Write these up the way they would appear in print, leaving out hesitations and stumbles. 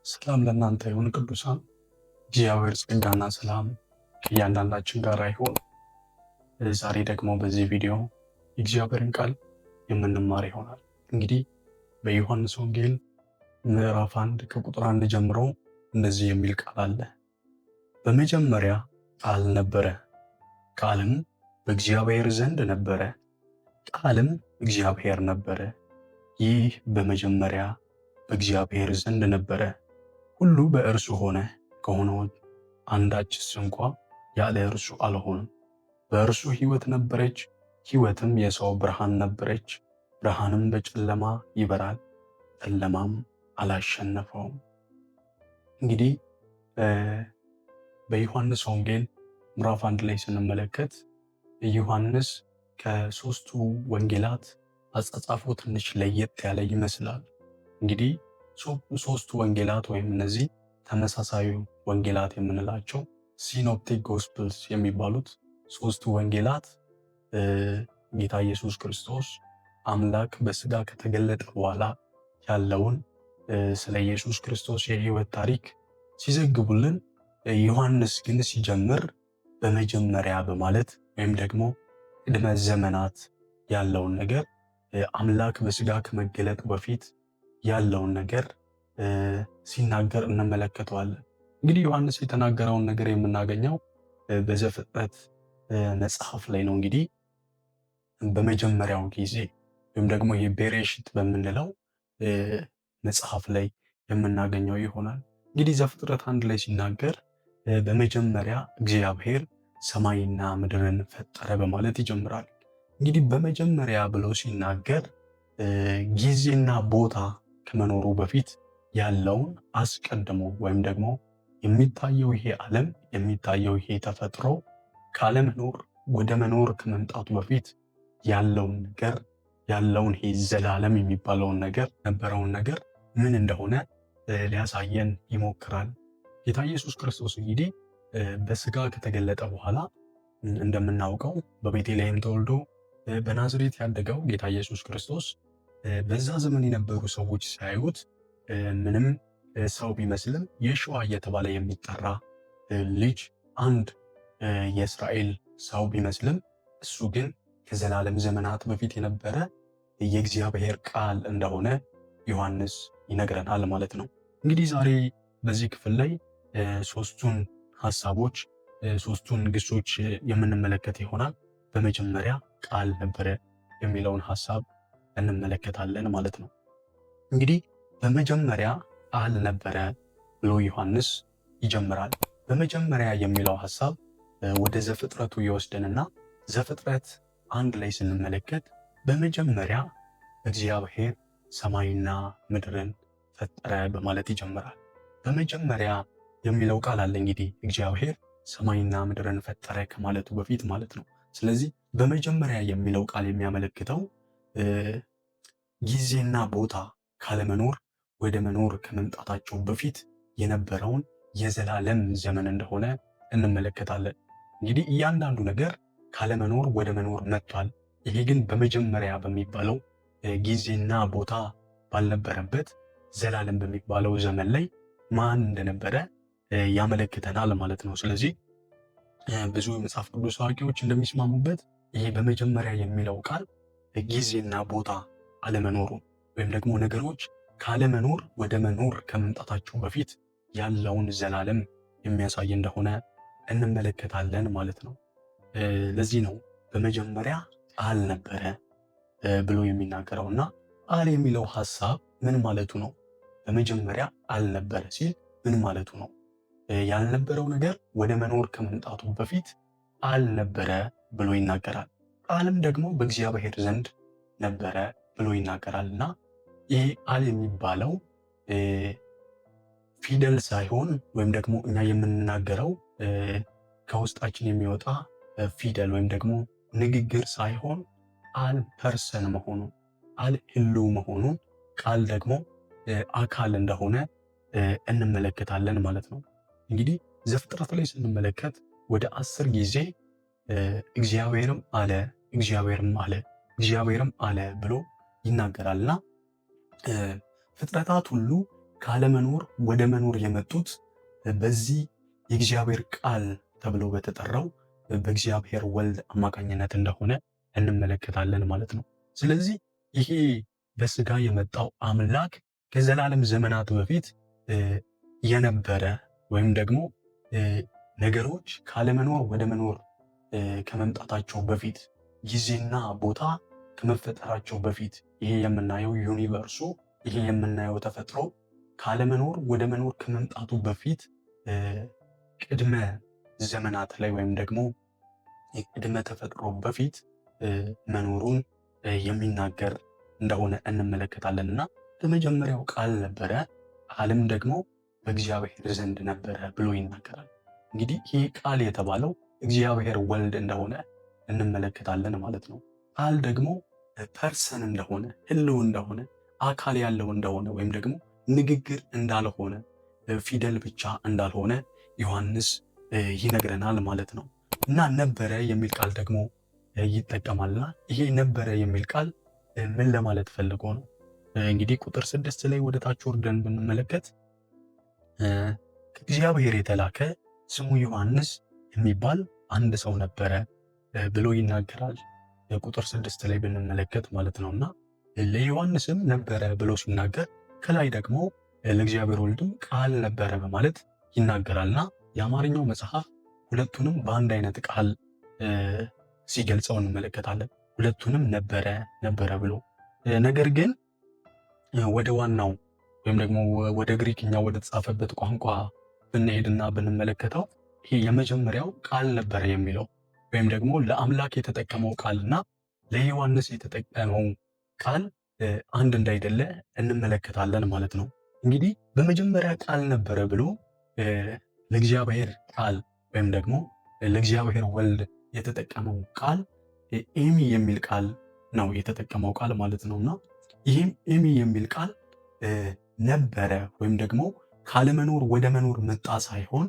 ሰላም ለእናንተ ይሁን ቅዱሳን። እግዚአብሔር ጸጋና ሰላም ከእያንዳንዳችን ጋር ይሁን። ዛሬ ደግሞ በዚህ ቪዲዮ የእግዚአብሔርን ቃል የምንማር ይሆናል። እንግዲህ በዮሐንስ ወንጌል ምዕራፍ 1 ከቁጥር 1 ጀምሮ እንደዚህ የሚል ቃል አለ። በመጀመሪያ ቃል ነበረ፣ ቃልም በእግዚአብሔር ዘንድ ነበረ፣ ቃልም እግዚአብሔር ነበረ። ይህ በመጀመሪያ በእግዚአብሔር ዘንድ ነበረ። ሁሉ በእርሱ ሆነ፣ ከሆነው አንዳችስ እንኳ ያለ እርሱ አልሆነም። በእርሱ ሕይወት ነበረች፣ ሕይወትም የሰው ብርሃን ነበረች። ብርሃንም በጨለማ ይበራል፣ ጨለማም አላሸነፈውም። እንግዲህ በዮሐንስ ወንጌል ምዕራፍ 1 ላይ ስንመለከት ዮሐንስ ከሶስቱ ወንጌላት አጻጻፉ ትንሽ ለየት ያለ ይመስላል። እንግዲህ ሶስቱ ወንጌላት ወይም እነዚህ ተመሳሳዩ ወንጌላት የምንላቸው ሲኖፕቲክ ጎስፕልስ የሚባሉት ሶስቱ ወንጌላት ጌታ ኢየሱስ ክርስቶስ አምላክ በስጋ ከተገለጠ በኋላ ያለውን ስለ ኢየሱስ ክርስቶስ የሕይወት ታሪክ ሲዘግቡልን፣ ዮሐንስ ግን ሲጀምር በመጀመሪያ በማለት ወይም ደግሞ ቅድመ ዘመናት ያለውን ነገር አምላክ በስጋ ከመገለጡ በፊት ያለውን ነገር ሲናገር እንመለከተዋለን። እንግዲህ ዮሐንስ የተናገረውን ነገር የምናገኘው በዘፍጥረት መጽሐፍ ላይ ነው። እንግዲህ በመጀመሪያው ጊዜ ወይም ደግሞ ይሄ ቤሬሽት በምንለው መጽሐፍ ላይ የምናገኘው ይሆናል። እንግዲህ ዘፍጥረት 1 ላይ ሲናገር በመጀመሪያ እግዚአብሔር ሰማይና ምድርን ፈጠረ በማለት ይጀምራል። እንግዲህ በመጀመሪያ ብሎ ሲናገር ጊዜና ቦታ ከመኖሩ በፊት ያለውን አስቀድሞ ወይም ደግሞ የሚታየው ይሄ ዓለም የሚታየው ይሄ ተፈጥሮ ካለመኖር ወደ መኖር ከመምጣቱ በፊት ያለውን ነገር ያለውን ይሄ ዘላለም የሚባለውን ነገር ነበረውን ነገር ምን እንደሆነ ሊያሳየን ይሞክራል። ጌታ ኢየሱስ ክርስቶስ እንግዲህ በስጋ ከተገለጠ በኋላ እንደምናውቀው በቤተልሔም ተወልዶ በናዝሬት ያደገው ጌታ ኢየሱስ ክርስቶስ በዛ ዘመን የነበሩ ሰዎች ሲያዩት ምንም ሰው ቢመስልም የሸዋ እየተባለ የሚጠራ ልጅ አንድ የእስራኤል ሰው ቢመስልም እሱ ግን ከዘላለም ዘመናት በፊት የነበረ የእግዚአብሔር ቃል እንደሆነ ዮሐንስ ይነግረናል ማለት ነው። እንግዲህ ዛሬ በዚህ ክፍል ላይ ሶስቱን ሐሳቦች ሶስቱን ግሶች የምንመለከት ይሆናል። በመጀመሪያ ቃል ነበረ የሚለውን ሐሳብ እንመለከታለን ማለት ነው። እንግዲህ በመጀመሪያ ቃል ነበረ ብሎ ዮሐንስ ይጀምራል። በመጀመሪያ የሚለው ሐሳብ ወደ ዘፍጥረቱ ይወስደንና ዘፍጥረት 1 ላይ ስንመለከት በመጀመሪያ እግዚአብሔር ሰማይና ምድርን ፈጠረ በማለት ይጀምራል። በመጀመሪያ የሚለው ቃል አለ። እንግዲህ እግዚአብሔር ሰማይና ምድርን ፈጠረ ከማለቱ በፊት ማለት ነው። ስለዚህ በመጀመሪያ የሚለው ቃል የሚያመለክተው ጊዜና ቦታ ካለመኖር ወደ መኖር ከመምጣታቸው በፊት የነበረውን የዘላለም ዘመን እንደሆነ እንመለከታለን። እንግዲህ እያንዳንዱ ነገር ካለመኖር ወደ መኖር መጥቷል። ይሄ ግን በመጀመሪያ በሚባለው ጊዜና ቦታ ባልነበረበት ዘላለም በሚባለው ዘመን ላይ ማን እንደነበረ ያመለክተናል ማለት ነው። ስለዚህ ብዙ የመጽሐፍ ቅዱስ አዋቂዎች እንደሚስማሙበት ይሄ በመጀመሪያ የሚለው ቃል ጊዜና ቦታ አለመኖሩ ወይም ደግሞ ነገሮች ካለመኖር ወደ መኖር ከመምጣታቸው በፊት ያለውን ዘላለም የሚያሳይ እንደሆነ እንመለከታለን ማለት ነው። ለዚህ ነው በመጀመሪያ ቃል ነበረ ብሎ የሚናገረው እና ቃል የሚለው ሐሳብ ምን ማለቱ ነው? በመጀመሪያ ቃል ነበረ ሲል ምን ማለቱ ነው? ያልነበረው ነገር ወደ መኖር ከመምጣቱ በፊት ቃል ነበረ ብሎ ይናገራል። ቃልም ደግሞ በእግዚአብሔር ዘንድ ነበረ ብሎ ይናገራል እና ይህ ቃል የሚባለው ፊደል ሳይሆን ወይም ደግሞ እኛ የምንናገረው ከውስጣችን የሚወጣ ፊደል ወይም ደግሞ ንግግር ሳይሆን ቃል ፐርሰን መሆኑን ቃል ህልው መሆኑን ቃል ደግሞ አካል እንደሆነ እንመለከታለን ማለት ነው። እንግዲህ ዘፍጥረት ላይ ስንመለከት ወደ 10 ጊዜ እግዚአብሔርም አለ እግዚአብሔርም አለ እግዚአብሔርም አለ ብሎ ይናገራልና ፍጥረታት ሁሉ ካለመኖር ወደ መኖር የመጡት በዚህ የእግዚአብሔር ቃል ተብሎ በተጠራው በእግዚአብሔር ወልድ አማካኝነት እንደሆነ እንመለከታለን ማለት ነው። ስለዚህ ይሄ በስጋ የመጣው አምላክ ከዘላለም ዘመናት በፊት የነበረ ወይም ደግሞ ነገሮች ካለመኖር ወደ መኖር ከመምጣታቸው በፊት ጊዜና ቦታ ከመፈጠራቸው በፊት ይሄ የምናየው ዩኒቨርሱ ይሄ የምናየው ተፈጥሮ ካለመኖር ወደ መኖር ከመምጣቱ በፊት ቅድመ ዘመናት ላይ ወይም ደግሞ የቅድመ ተፈጥሮ በፊት መኖሩን የሚናገር እንደሆነ እንመለከታለን እና በመጀመሪያው ቃል ነበረ፣ ቃልም ደግሞ በእግዚአብሔር ዘንድ ነበረ ብሎ ይናገራል። እንግዲህ ይህ ቃል የተባለው እግዚአብሔር ወልድ እንደሆነ እንመለከታለን ማለት ነው። ቃል ደግሞ ፐርሰን እንደሆነ፣ ህልው እንደሆነ፣ አካል ያለው እንደሆነ ወይም ደግሞ ንግግር እንዳልሆነ፣ ፊደል ብቻ እንዳልሆነ ዮሐንስ ይነግረናል ማለት ነው። እና ነበረ የሚል ቃል ደግሞ ይጠቀማልና ይሄ ነበረ የሚል ቃል ምን ለማለት ፈልጎ ነው? እንግዲህ ቁጥር 6 ላይ ወደ ታች ወርደን ብንመለከት ከእግዚአብሔር የተላከ ስሙ ዮሐንስ የሚባል አንድ ሰው ነበረ ብሎ ይናገራል። ቁጥር 6 ላይ ብንመለከት ማለት ነውና ለዮሐንስም ነበረ ብሎ ሲናገር ከላይ ደግሞ ለእግዚአብሔር ወልድም ቃል ነበረ በማለት ይናገራልና የአማርኛው መጽሐፍ ሁለቱንም በአንድ አይነት ቃል ሲገልጸው እንመለከታለን። ሁለቱንም ነበረ ብሎ ነገር ግን ወደ ዋናው ወይም ደግሞ ወደ ግሪክኛ ወደ ተጻፈበት ቋንቋ ብንሄድና ብንመለከተው ይሄ የመጀመሪያው ቃል ነበረ የሚለው ወይም ደግሞ ለአምላክ የተጠቀመው ቃልና ለዮሐንስ የተጠቀመው ቃል አንድ እንዳይደለ እንመለከታለን ማለት ነው። እንግዲህ በመጀመሪያ ቃል ነበረ ብሎ ለእግዚአብሔር ቃል ወይም ደግሞ ለእግዚአብሔር ወልድ የተጠቀመው ቃል ኤሚ የሚል ቃል ነው የተጠቀመው ቃል ማለት ነውና ይህም ኤሚ የሚል ቃል ነበረ ወይም ደግሞ ካለመኖር ወደ መኖር መጣ ሳይሆን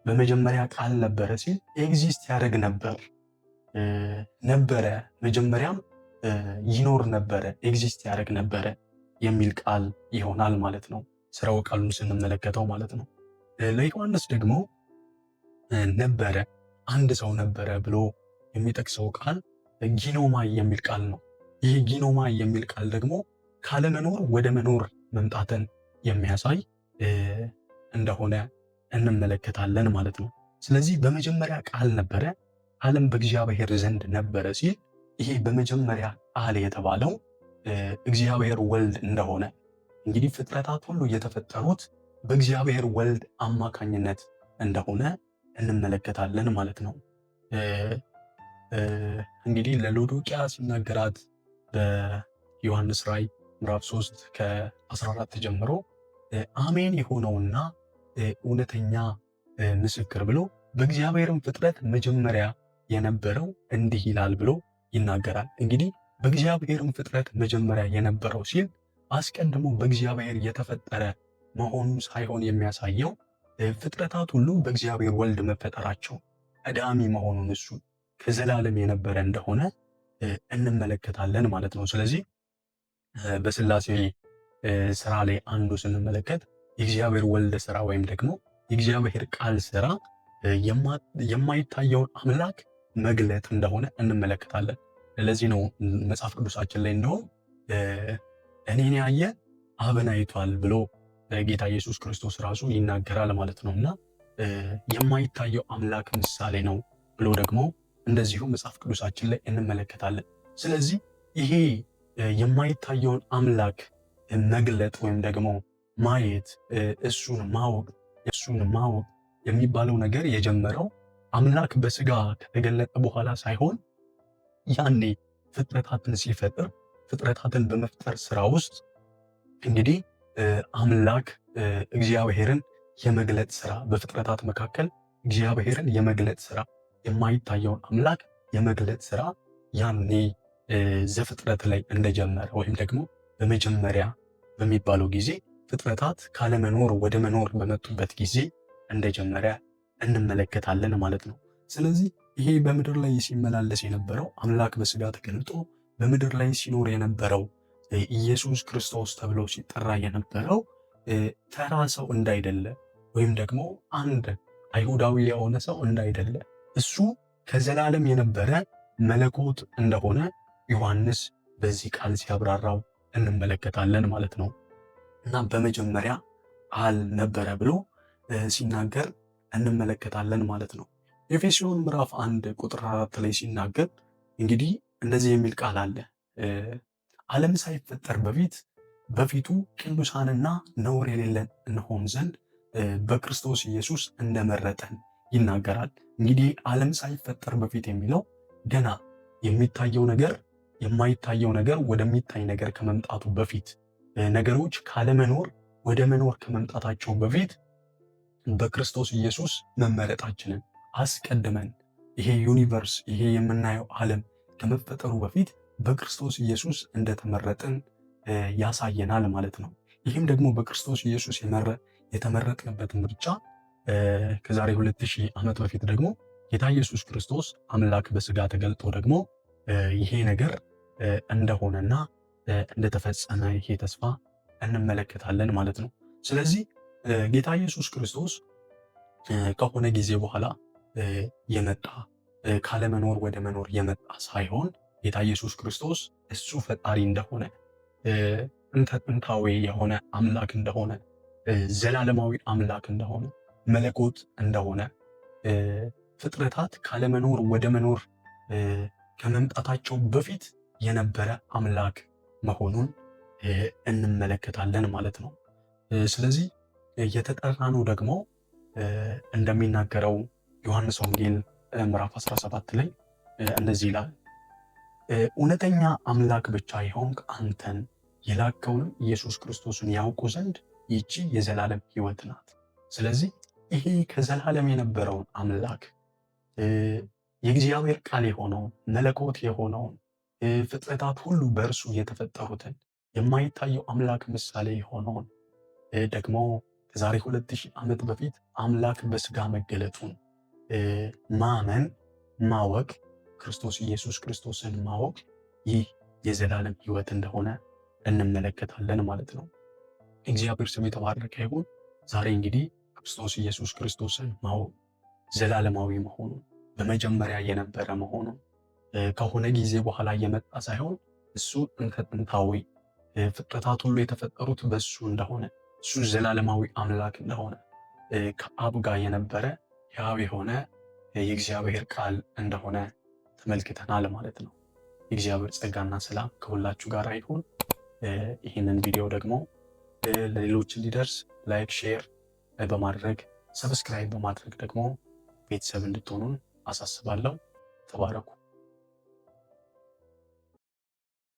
በመጀመሪያ ቃል ነበረ ሲል ኤግዚስት ያደርግ ነበረ መጀመሪያም ይኖር ነበረ ኤግዚስት ያደርግ ነበረ የሚል ቃል ይሆናል ማለት ነው። ስራው ቃሉን ስንመለከተው ማለት ነው። ለዮሐንስ ደግሞ ነበረ አንድ ሰው ነበረ ብሎ የሚጠቅሰው ቃል ጊኖማይ የሚል ቃል ነው። ይህ ጊኖማይ የሚል ቃል ደግሞ ካለመኖር ወደ መኖር መምጣትን የሚያሳይ እንደሆነ እንመለከታለን ማለት ነው። ስለዚህ በመጀመሪያ ቃል ነበረ፣ ቃልም በእግዚአብሔር ዘንድ ነበረ ሲል ይሄ በመጀመሪያ ቃል የተባለው እግዚአብሔር ወልድ እንደሆነ እንግዲህ ፍጥረታት ሁሉ የተፈጠሩት በእግዚአብሔር ወልድ አማካኝነት እንደሆነ እንመለከታለን ማለት ነው። እንግዲህ ለሎዶቅያ ሲናገራት በዮሐንስ ራእይ ምዕራፍ 3 ከ14 ጀምሮ አሜን የሆነውና እውነተኛ ምስክር ብሎ በእግዚአብሔርም ፍጥረት መጀመሪያ የነበረው እንዲህ ይላል ብሎ ይናገራል። እንግዲህ በእግዚአብሔርም ፍጥረት መጀመሪያ የነበረው ሲል አስቀድሞ በእግዚአብሔር የተፈጠረ መሆኑን ሳይሆን የሚያሳየው ፍጥረታት ሁሉ በእግዚአብሔር ወልድ መፈጠራቸው ቀዳሚ መሆኑን እሱ ከዘላለም የነበረ እንደሆነ እንመለከታለን ማለት ነው። ስለዚህ በስላሴ ስራ ላይ አንዱ ስንመለከት የእግዚአብሔር ወልድ ስራ ወይም ደግሞ የእግዚአብሔር ቃል ስራ የማይታየውን አምላክ መግለጥ እንደሆነ እንመለከታለን። ለዚህ ነው መጽሐፍ ቅዱሳችን ላይ እንደውም እኔን ያየ አብን አይቷል ብሎ ጌታ ኢየሱስ ክርስቶስ ራሱ ይናገራል ማለት ነውና የማይታየው አምላክ ምሳሌ ነው ብሎ ደግሞ እንደዚሁ መጽሐፍ ቅዱሳችን ላይ እንመለከታለን። ስለዚህ ይሄ የማይታየውን አምላክ መግለጥ ወይም ደግሞ ማየት እሱን ማወቅ የሚባለው ነገር የጀመረው አምላክ በስጋ ከተገለጠ በኋላ ሳይሆን ያኔ ፍጥረታትን ሲፈጥር ፍጥረታትን በመፍጠር ስራ ውስጥ እንግዲህ አምላክ እግዚአብሔርን የመግለጥ ስራ በፍጥረታት መካከል እግዚአብሔርን የመግለጥ ስራ የማይታየውን አምላክ የመግለጥ ስራ ያኔ ዘፍጥረት ላይ እንደጀመረ ወይም ደግሞ በመጀመሪያ በሚባለው ጊዜ ፍጥረታት ካለመኖር ወደ መኖር በመጡበት ጊዜ እንደጀመረ እንመለከታለን ማለት ነው። ስለዚህ ይሄ በምድር ላይ ሲመላለስ የነበረው አምላክ በስጋ ተገልጦ በምድር ላይ ሲኖር የነበረው ኢየሱስ ክርስቶስ ተብሎ ሲጠራ የነበረው ተራ ሰው እንዳይደለ ወይም ደግሞ አንድ አይሁዳዊ የሆነ ሰው እንዳይደለ እሱ ከዘላለም የነበረ መለኮት እንደሆነ ዮሐንስ በዚህ ቃል ሲያብራራው እንመለከታለን ማለት ነው። እና በመጀመሪያ ቃል ነበረ ብሎ ሲናገር እንመለከታለን ማለት ነው። ኤፌሶን ምዕራፍ 1 ቁጥር 4 ላይ ሲናገር እንግዲህ እንደዚህ የሚል ቃል አለ። ዓለም ሳይፈጠር በፊቱ ቅዱሳንና ነውር የሌለን እንሆን ዘንድ በክርስቶስ ኢየሱስ እንደመረጠን ይናገራል። እንግዲህ ዓለም ሳይፈጠር በፊት የሚለው ገና የሚታየው ነገር የማይታየው ነገር ወደሚታይ ነገር ከመምጣቱ በፊት ነገሮች ካለመኖር ወደ መኖር ከመምጣታቸው በፊት በክርስቶስ ኢየሱስ መመረጣችንን አስቀድመን ይሄ ዩኒቨርስ ይሄ የምናየው ዓለም ከመፈጠሩ በፊት በክርስቶስ ኢየሱስ እንደተመረጥን ያሳየናል ማለት ነው። ይህም ደግሞ በክርስቶስ ኢየሱስ የተመረጥንበት ምርጫ ከዛሬ 2000 ዓመት በፊት ደግሞ ጌታ ኢየሱስ ክርስቶስ አምላክ በስጋ ተገልጦ ደግሞ ይሄ ነገር እንደሆነና እንደተፈጸመ ይሄ ተስፋ እንመለከታለን ማለት ነው። ስለዚህ ጌታ ኢየሱስ ክርስቶስ ከሆነ ጊዜ በኋላ የመጣ ካለመኖር ወደ መኖር የመጣ ሳይሆን ጌታ ኢየሱስ ክርስቶስ እሱ ፈጣሪ እንደሆነ ጥንታዊ የሆነ አምላክ እንደሆነ ዘላለማዊ አምላክ እንደሆነ መለኮት እንደሆነ ፍጥረታት ካለመኖር ወደ መኖር ከመምጣታቸው በፊት የነበረ አምላክ መሆኑን እንመለከታለን ማለት ነው። ስለዚህ የተጠራነው ደግሞ እንደሚናገረው ዮሐንስ ወንጌል ምዕራፍ 17 ላይ እንደዚህ ይላል፣ እውነተኛ አምላክ ብቻ የሆንክ አንተን የላከውንም ኢየሱስ ክርስቶስን ያውቁ ዘንድ ይቺ የዘላለም ሕይወት ናት። ስለዚህ ይሄ ከዘላለም የነበረውን አምላክ የእግዚአብሔር ቃል የሆነውን መለኮት የሆነውን ፍጥረታት ሁሉ በእርሱ የተፈጠሩትን የማይታየው አምላክ ምሳሌ የሆነውን ደግሞ ከዛሬ 2000 ዓመት በፊት አምላክ በስጋ መገለጡን ማመን ማወቅ ክርስቶስ ኢየሱስ ክርስቶስን ማወቅ ይህ የዘላለም ሕይወት እንደሆነ እንመለከታለን ማለት ነው። እግዚአብሔር ስም የተባረከ ይሁን። ዛሬ እንግዲህ ክርስቶስ ኢየሱስ ክርስቶስን ማወቅ ዘላለማዊ መሆኑን በመጀመሪያ የነበረ መሆኑን ከሆነ ጊዜ በኋላ የመጣ ሳይሆን እሱ ጥንታዊ ፍጥረታት ሁሉ የተፈጠሩት በሱ እንደሆነ እሱ ዘላለማዊ አምላክ እንደሆነ ከአብ ጋር የነበረ ሕያው የሆነ የእግዚአብሔር ቃል እንደሆነ ተመልክተናል ማለት ነው። የእግዚአብሔር ጸጋና ሰላም ከሁላችሁ ጋር ይሁን። ይህንን ቪዲዮ ደግሞ ለሌሎች እንዲደርስ ላይክ፣ ሼር በማድረግ ሰብስክራይብ በማድረግ ደግሞ ቤተሰብ እንድትሆኑን አሳስባለሁ። ተባረኩ።